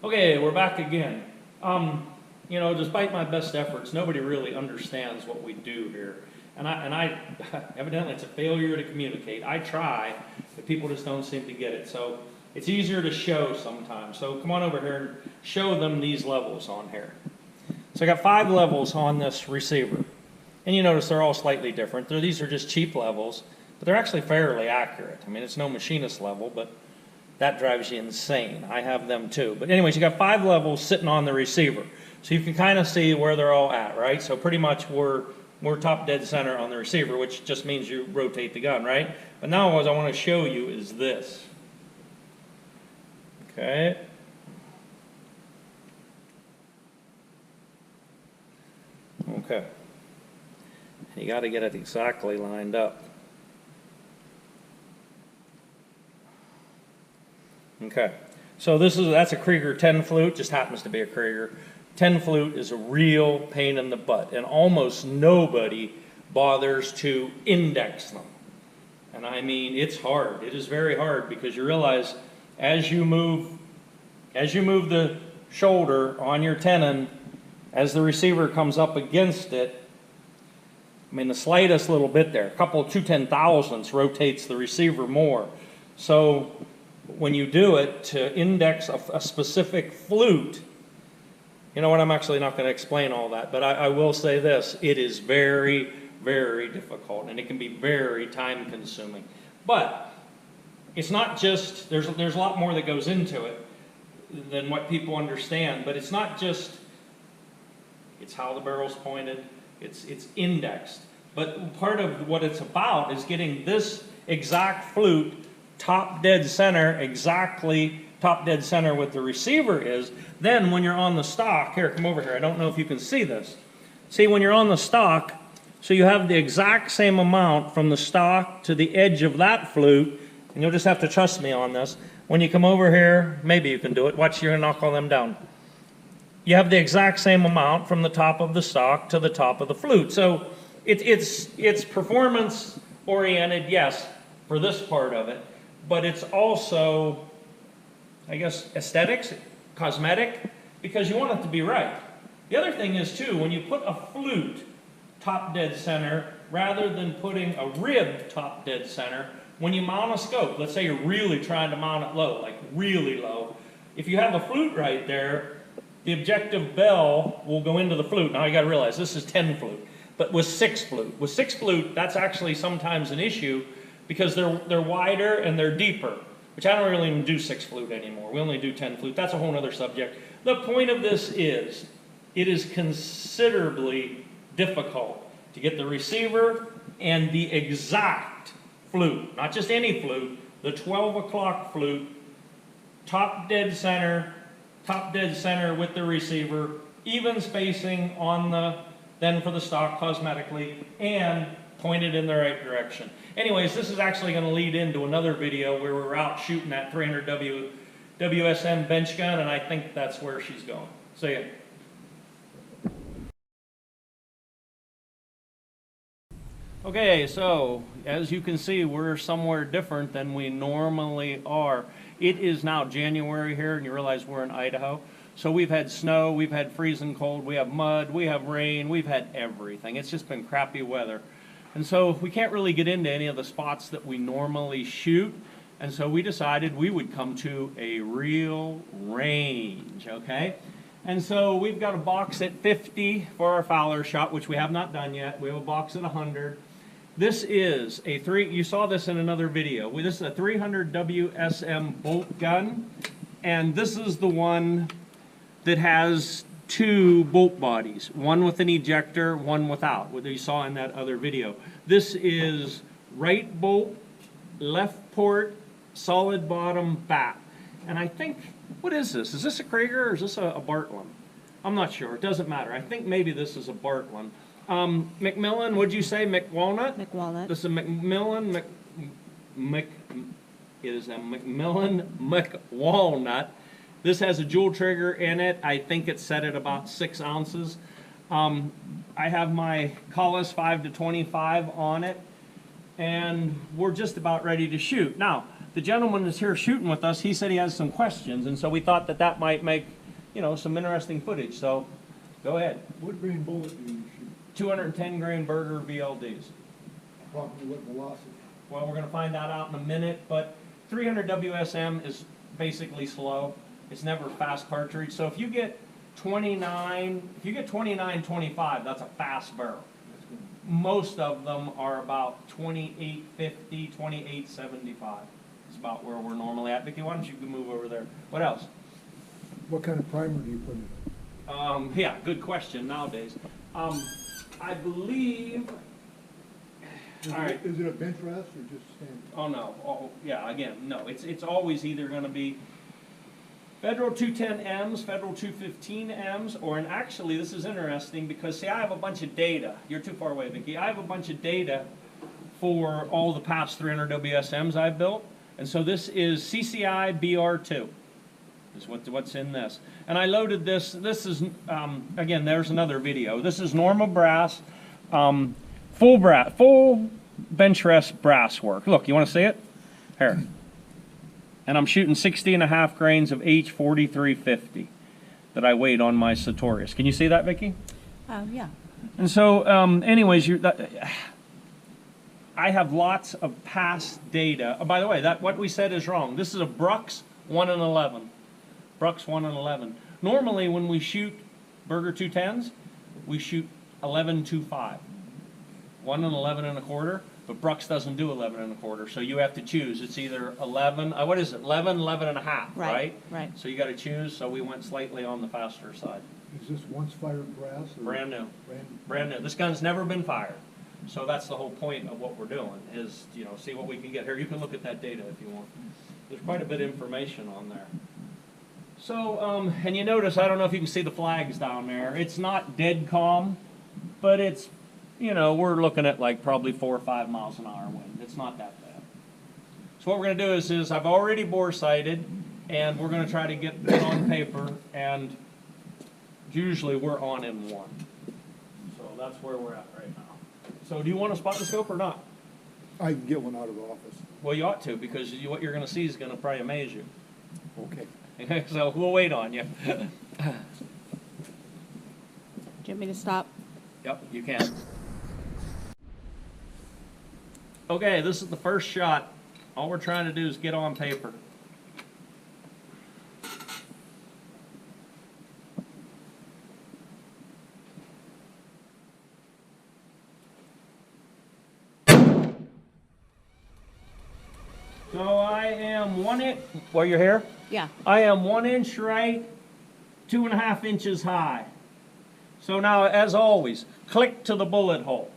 Okay, we're back again. You know, despite my best efforts, nobody really understands what we do here. And I evidently it's a failure to communicate. I try, but people just don't seem to get it. So it's easier to show sometimes. So come on over here and show them these levels on here. So I got 5 levels on this receiver. And you notice they're all slightly different. These are just cheap levels, but they're actually fairly accurate. I mean, it's no machinist level, but that drives you insane. I have them too. But anyways, you got 5 levels sitting on the receiver. So you can kind of see where they're all at, right? So pretty much we're top dead center on the receiver, which just means you rotate the gun, right? But now what I want to show you is this. Okay. Okay. You got to get it exactly lined up. Okay, so that's a Krieger 10 flute, just happens to be a Krieger. 10 flute is a real pain in the butt, and almost nobody bothers to index them. And I mean, it's hard. It is very hard because you realize as you move the shoulder on your tenon, as the receiver comes up against it, I mean, the slightest little bit there, a couple of 2/10,000ths rotates the receiver more. So when you do it to index a specific flute, you know what, I'm actually not going to explain all that, but I will say this, it is very, very difficult, and it can be very time consuming. But it's not just, there's a lot more that goes into it than what people understand, but it's not just, it's how the barrel's pointed, it's indexed. But part of what it's about is getting this exact flute top dead center, exactly top dead center what the receiver is. Then when you're on the stock, here, come over here, I don't know if you can see this. See, when you're on the stock, so you have the exact same amount from the stock to the edge of that flute, and you'll just have to trust me on this. When you come over here, maybe you can do it. Watch, you're gonna knock all them down. You have the exact same amount from the top of the stock to the top of the flute. So it's performance oriented, yes, for this part of it, but it's also, I guess, aesthetics, cosmetic, because you want it to be right. The other thing is too, when you put a flute top dead center, rather than putting a rib top dead center, when you mount a scope, let's say you're really trying to mount it low, like really low, if you have a flute right there, the objective bell will go into the flute. Now you got to realize this is 10 flute, but with 6 flute. With 6 flute, that's actually sometimes an issue because they're wider and they're deeper, which I don't really even do 6 flute anymore. We only do 10 flute. That's a whole other subject. The point of this is, it is considerably difficult to get the receiver and the exact flute, not just any flute, the 12 o'clock flute, top dead center with the receiver, even spacing on the, then for the stock cosmetically, and pointed in the right direction. Anyways, this is actually going to lead into another video where we're out shooting that 300 WSM bench gun, and I think that's where she's going. See ya. Okay, so as you can see, we're somewhere different than we normally are. It is now January here, and you realize we're in Idaho. So we've had snow, we've had freezing cold, we have mud, we have rain, we've had everything. It's just been crappy weather. And so we can't really get into any of the spots that we normally shoot. And so we decided we would come to a real range, okay? And so we've got a box at 50 for our Fowler shot, which we have not done yet. We have a box at 100. This is a you saw this in another video. This is a 300 WSM bolt gun, and this is the one that has 2 bolt bodies, one with an ejector, one without, what you saw in that other video. This is right bolt, left port, solid bottom, bat. And I think, what is this? Is this a Krieger or is this a Bartlein? I'm not sure, it doesn't matter. I think maybe this is a Bartlein. McMillan, what'd you say? McWalnut? McWalnut. This is a McMillan, it is a McMillan McWalnut. This has a jewel trigger in it. I think it's set at about 6 ounces. I have my Collis 5 to 25 on it, and we're just about ready to shoot. Now, the gentleman that's here shooting with us, he said he has some questions, and so we thought that that might make you know, some interesting footage. So go ahead. What grain bullet do you shoot? 210 grain Burger VLDs. Approximately what velocity? Well, we're going to find that out in a minute, but 300 WSM is basically slow. It's never fast cartridge. So if you get 29.25, that's a fast barrel. Most of them are about 28.50, 28.75. It's about where we're normally at. Vicki, why don't you move over there? What else? What kind of primer do you put in it? Yeah, good question nowadays. I believe. Is All right. Is it a bench rest or just standard? Oh no. Oh yeah. Again, no. It's always either going to be Federal 210Ms, Federal 215Ms, or, and actually this is interesting because, see, I have a bunch of data. You're too far away, Vicki. I have a bunch of data for all the past 300 WSMs I've built. And so this is CCI BR2, is what's in this. And I loaded this. This is, again, there's another video. This is normal brass, full bench rest brass work. Look, you want to see it? Here. And I'm shooting 60.5 grains of H4350 that I weighed on my Sartorius. Can you see that, Vicki? Yeah. And so, anyways, I have lots of past data. Oh, by the way, what we said is wrong. This is a Brux 1 and 11. Brux 1 and 11. Normally, when we shoot Burger 210s, we shoot 11.25. 1 and 11 and a quarter. But Brux doesn't do 11 and a quarter, so you have to choose. It's either 11, what is it, 11, 11 and a half, right? Right. So you got to choose, so we went slightly on the faster side. Is this once fired brass? Or Brand new. Brand New. This gun's never been fired. So that's the whole point of what we're doing, is, you know, see what we can get here. You can look at that data if you want. There's quite a bit of information on there. So, and you notice, I don't know if you can see the flags down there. It's not dead calm, but it's, you know, we're looking at like probably 4 or 5 miles an hour wind. It's not that bad. So what we're going to do is I've already bore sighted, and we're going to try to get it on paper, and usually we're on in 1. So that's where we're at right now. So do you want a spot and scope or not? I can get one out of the office. Well, you ought to, because what you're going to see is going to probably amaze you. Okay. So we'll wait on you. Do you want me to stop? Yep, you can. Okay, this is the first shot. All we're trying to do is get on paper. So I am 1 inch, well, you're here? Yeah. I am 1 inch right, 2.5 inches high. So now, as always, click to the bullet hole.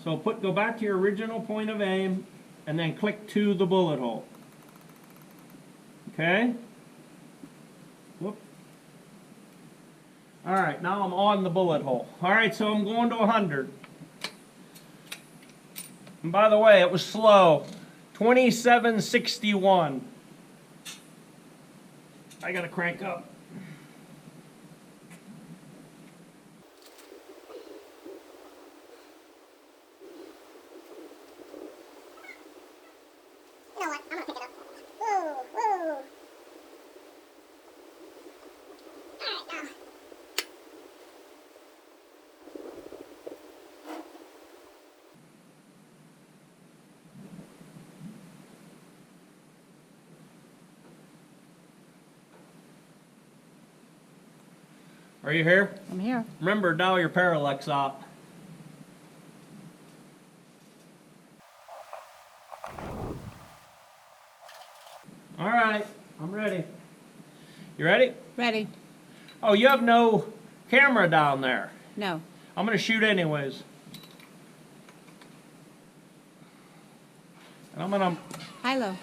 So go back to your original point of aim, and then click to the bullet hole. Okay? Whoop. All right, now I'm on the bullet hole. All right, so I'm going to 100. And by the way, it was slow. 2761. I gotta crank up. You know what? I'm gonna pick it up. Whoa, whoa. Alright, now. Are you here? I'm here. Remember, dial your parallax up. All right, I'm ready. You ready? Ready? Oh, you have no camera down there. No. I'm gonna shoot anyways. And I'm gonna, High-low.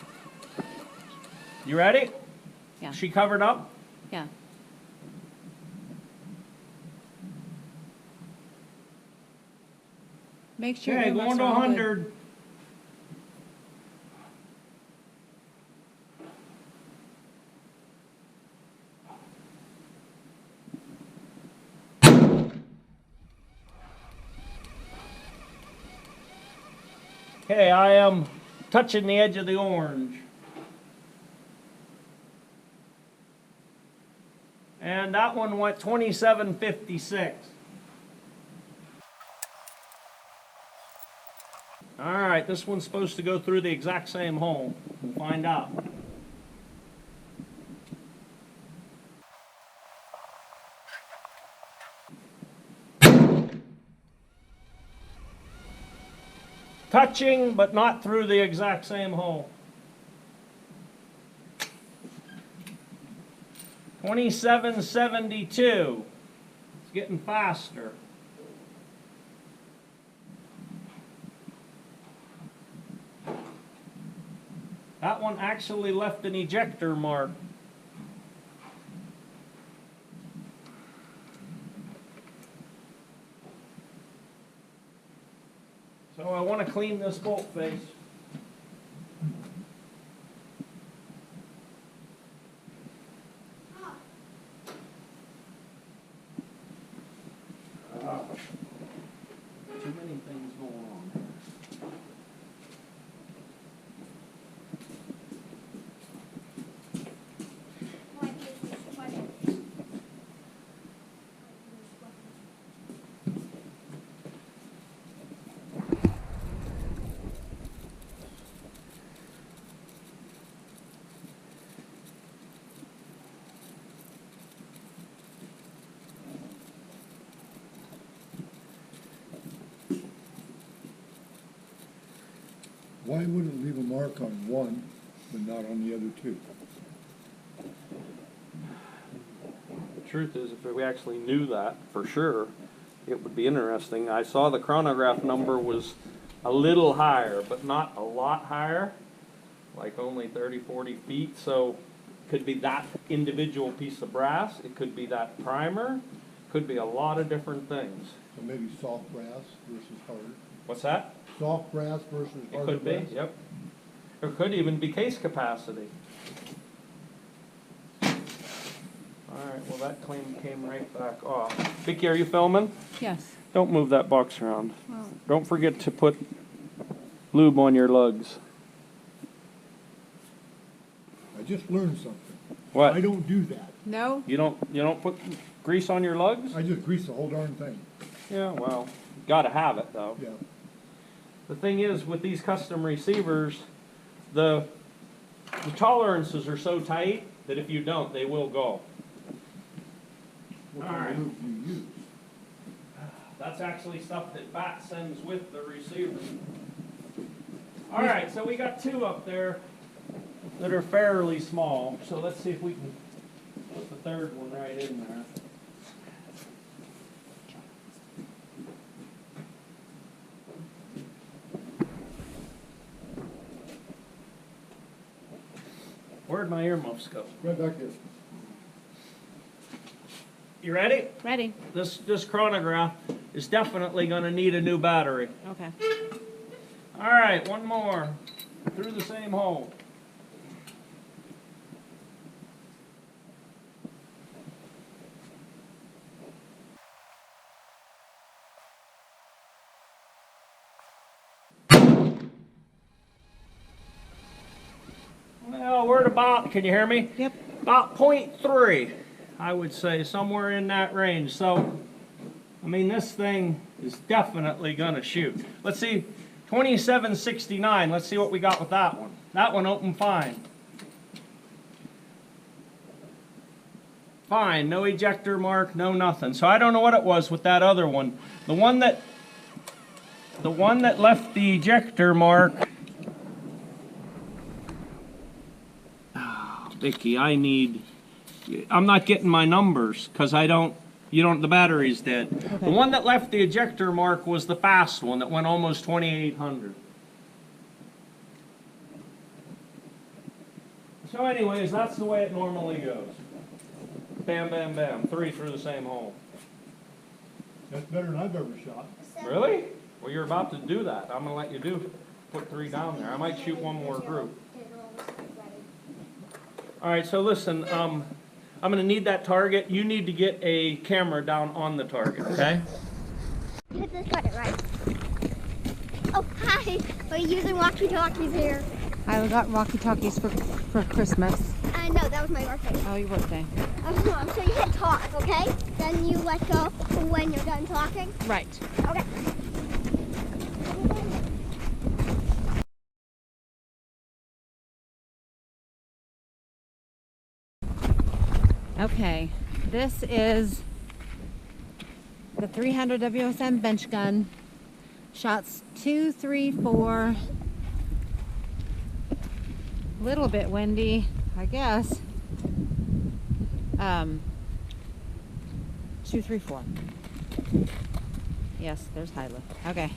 you ready? Yeah. She covered up? Yeah. Make sure Okay, earmuffs going to are all good. 100. Okay, I am touching the edge of the orange. And that one went 27.56. All right, this one's supposed to go through the exact same hole. We'll find out. Touching, but not through the exact same hole. 27.72. It's getting faster. That one actually left an ejector mark. So I want to clean this bolt face. Too many things going on. Why would it leave a mark on one, but not on the other two? The truth is, if we actually knew that for sure, it would be interesting. I saw the chronograph number was a little higher, but not a lot higher, like only 30, 40 feet. So it could be that individual piece of brass. It could be that primer. Could be a lot of different things. So maybe soft brass versus hard. What's that? Soft brass versus It hard could be, brass? yep. Or could even be case capacity. Alright, well that came right back off. Vicky, are you filming? Yes. Don't move that box around. Oh. Don't forget to put lube on your lugs. I just learned something. I What? don't do that. No? You don't put grease on your lugs? I just grease the whole darn thing. Yeah, well, gotta have it though. Yeah. The thing is, with these custom receivers, the tolerances are so tight that if you don't, they will go. What All kind right. of lube do you use? That's actually stuff that BAT sends with the receiver. All right, so we got two up there that are fairly small. So let's see if we can put the third one right in there. Where'd my earmuffs go? Right back there. You ready? Ready? This chronograph is definitely going to need a new battery. Okay. All right, one more through the same hole. Well, we're at about, can you hear me? Yep. About 0.3, I would say, somewhere in that range. So, I mean, this thing is definitely gonna shoot. Let's see, 2769, let's see what we got with that one. That one opened fine. Fine, no ejector mark, no nothing. So I don't know what it was with that other one. The one that left the ejector mark. Vicky, I'm not getting my numbers because the battery's dead. Okay. The one that left the ejector mark was the fast one that went almost 2,800. So anyways, that's the way it normally goes. Bam, bam, bam, 3 through the same hole. That's better than I've ever shot. Really? Well, you're about to do that. I'm gonna let you put 3 down there. I might shoot one more group. All right, so listen, I'm going to need that target. You need to get a camera down on the target, okay? Hit this button, right? Oh, hi! Are you using walkie-talkies here? I got walkie-talkies for Christmas. No, that was my birthday. Oh, your birthday. Mom, so you hit talk, okay? Then you let go when you're done talking. Right. Okay. Okay, this is the 300 WSM bench gun. Shots 2, 3, 4. Little bit windy, I guess. 2, 3, 4. Yes, there's high lift. Okay.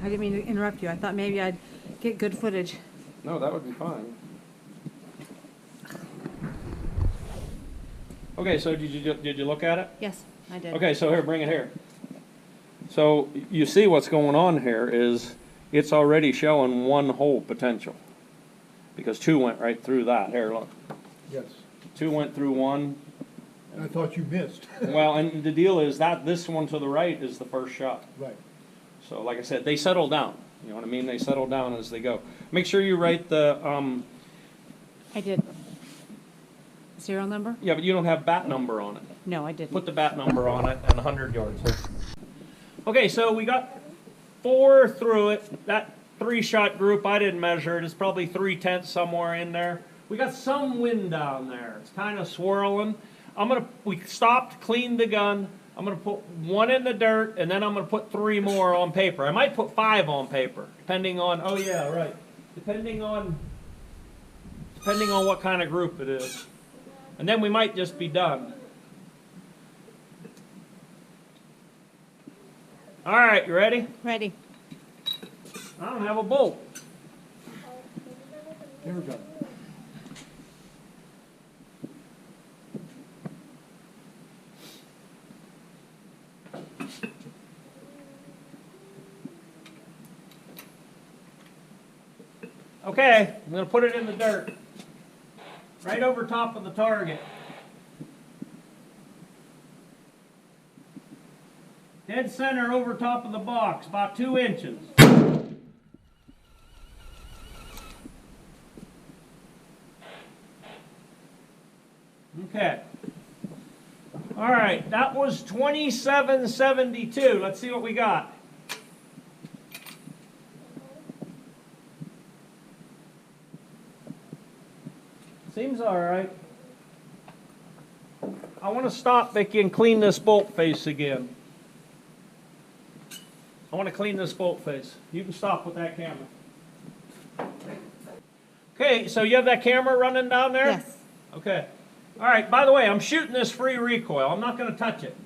I didn't mean to interrupt you. I thought maybe I'd get good footage. No, that would be fine. Okay, so did you look at it? Yes, I did. Okay, so here, bring it here. So you see what's going on here is it's already showing one hole potential. Because 2 went right through that. Here, look. Yes. 2 went through 1. I thought you missed. Well, and the deal is that this one to the right is the first shot. Right. So like I said, they settle down. You know what I mean? They settle down as they go. Make sure you write the, I did. Serial number? yeah, but you don't have bat number on it. No, I didn't. Put the bat number on it and 100 yards. Okay, so we got 4 through it. That 3-shot group, I didn't measure it. It's probably 3/10 somewhere in there. We got some wind down there. It's kind of swirling. We stopped, cleaned the gun. I'm gonna put 1 in the dirt, and then I'm gonna put 3 more on paper. I might put 5 on paper, depending on, oh yeah, right. Depending on what kind of group it is. And then we might just be done. All right, you ready? Ready. I don't have a bolt. Here we go. Okay, I'm going to put it in the dirt. Right over top of the target. Dead center over top of the box, about 2 inches. Okay. All right, that was 2772. Let's see what we got. Seems all right. I want to stop, Vicky, and clean this bolt face again. I want to clean this bolt face. You can stop with that camera. Okay, so you have that camera running down there? Yes. Okay. All right, by the way, I'm shooting this free recoil. I'm not going to touch it.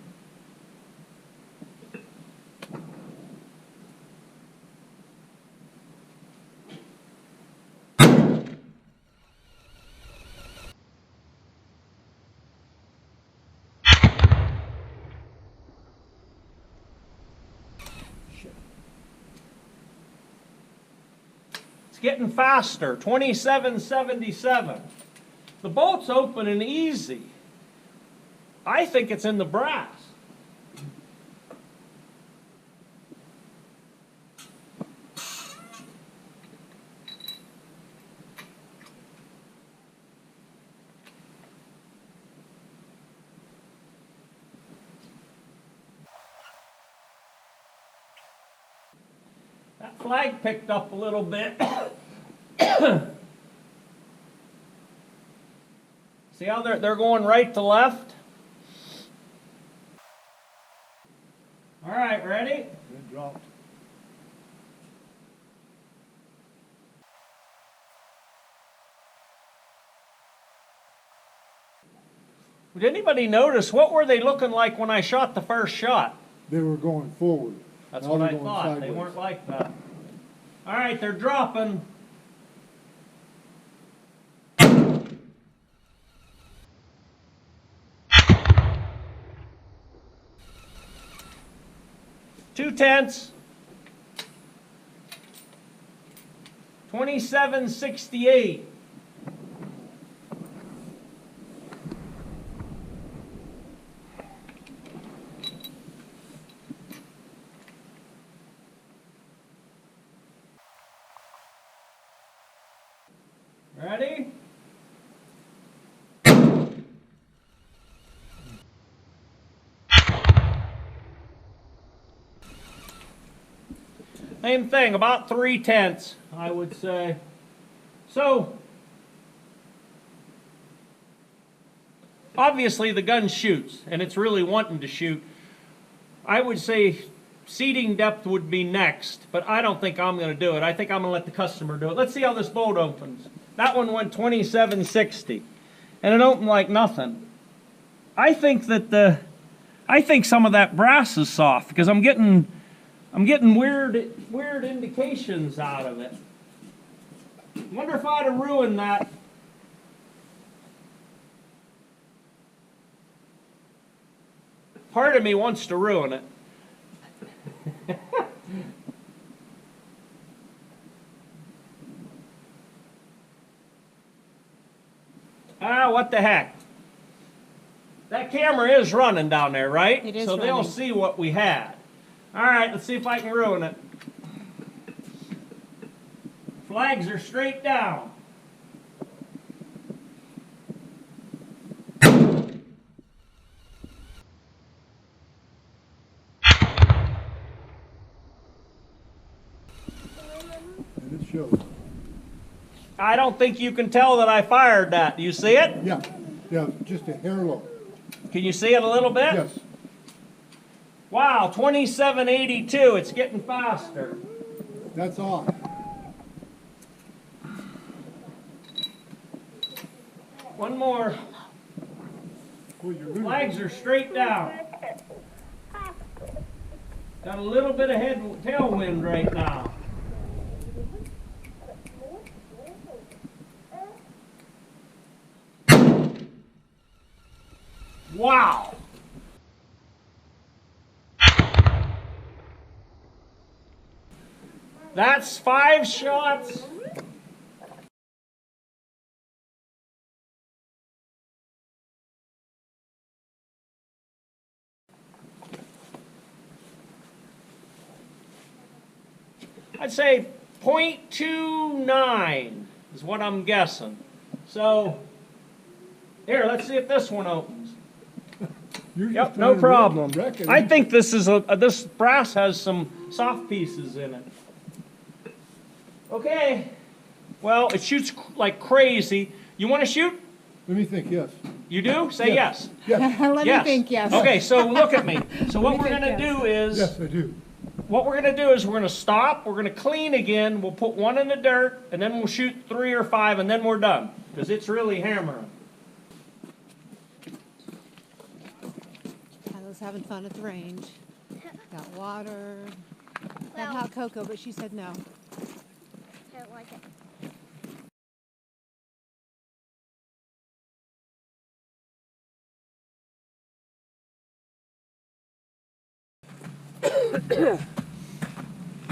It's getting faster, 2777. The bolt's open and easy. I think it's in the brass. That flag picked up a little bit. See how they're going right to left? All right, ready? It dropped. Did anybody notice what were they looking like when I shot the first shot? They were going forward. That's Now what they're I going thought. They sideways. weren't like that. All right, they're dropping. Two tenths. 2768. Ready? Same thing, about 3/10, I would say. So, obviously the gun shoots, and it's really wanting to shoot. I would say seating depth would be next, but I don't think I'm going to do it. I think I'm going to let the customer do it. Let's see how this bolt opens. That one went 2760, and it opened like nothing. I think some of that brass is soft because I'm getting weird indications out of it. Wonder if I'd have ruined that. Part of me wants to ruin it. What the heck? That camera is running down there, right? It is so they'll running. see what we had. All right, let's see if I can ruin it. Flags are straight down. And it shows. I don't think you can tell that I fired that. Do you see it? Yeah, yeah, just a hair low. Can you see it a little bit? Yes, Wow, 2782. It's getting faster. that's off. One more. Well, you're really, Flags are straight down. Got a little bit of tailwind right now. Wow. That's 5 shots. I'd say 0.29 is what I'm guessing. So, here, let's see if this one opens. you're just Yep, trying no to problem. wreck it. I think this is this brass has some soft pieces in it. Okay. Well, it shoots like crazy. You want to shoot? Let me think, yes. You do? Say yes. Yes, Let Yes. me think, yes. Okay, so look at me. So what me we're think going to yes. do is yes, I do. what we're going to do is we're going to stop, we're going to clean again, we'll put one in the dirt, and then we'll shoot 3 or 5, and then we're done. Because it's really hammering. Kyla's having fun at the range. Got water. Got Well, hot cocoa, but she said no. I don't like it.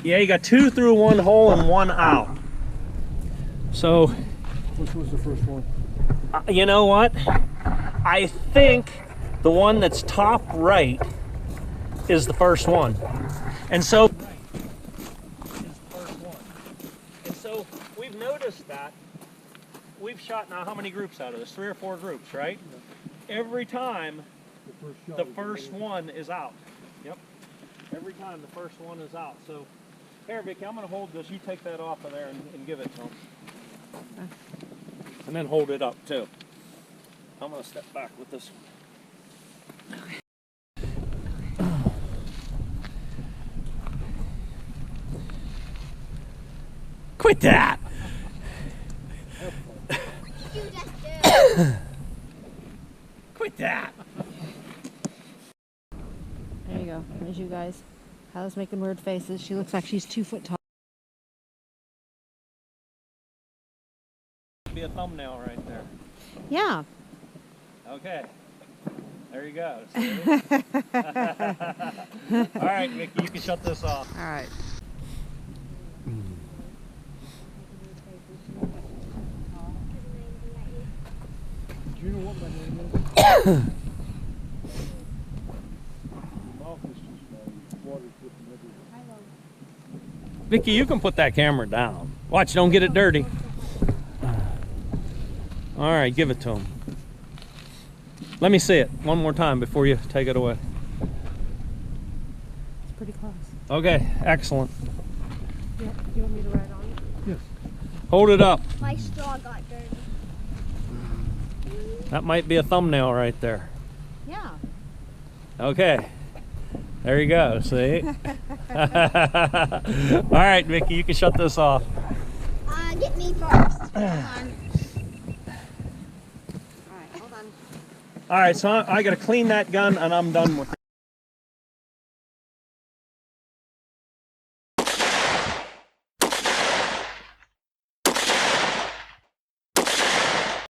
Yeah, you got 2 through 1 hole and 1 out. So, Which was the first one? you know what? I think the one that's top right is the first one. And so, is the first one. And so, we've noticed that we've shot now how many groups out of this? 3 or 4 groups, right? Every time the first one is out. Yep. Every time the first one is out. So, here, Vicki, I'm going to hold this. You take that off of there and give it to him. And then hold it up, too. I'm going to step back with this one. Quit that! You just do. Quit that! There you go. There's you guys. Kyla's making weird faces. She looks like she's 2 foot tall. Be a thumbnail right there. Yeah. Okay. There you go. All right, Vicki, you can shut this off. All right. Do you know what my name is? Mouth is too small. Water's dripping everywhere. Vicki, you can put that camera down. Watch, don't get it dirty. All right, give it to him. Let me see it one more time before you take it away. It's pretty close. Okay, excellent. Yeah, do you want me to ride on it? Yes. Hold it up. My straw got dirty. That might be a thumbnail right there. Yeah. Okay. There you go, see? All right, Vicky, you can shut this off. Get me first. Hold on. All right, hold on. All right, so I got to clean that gun and I'm done with it.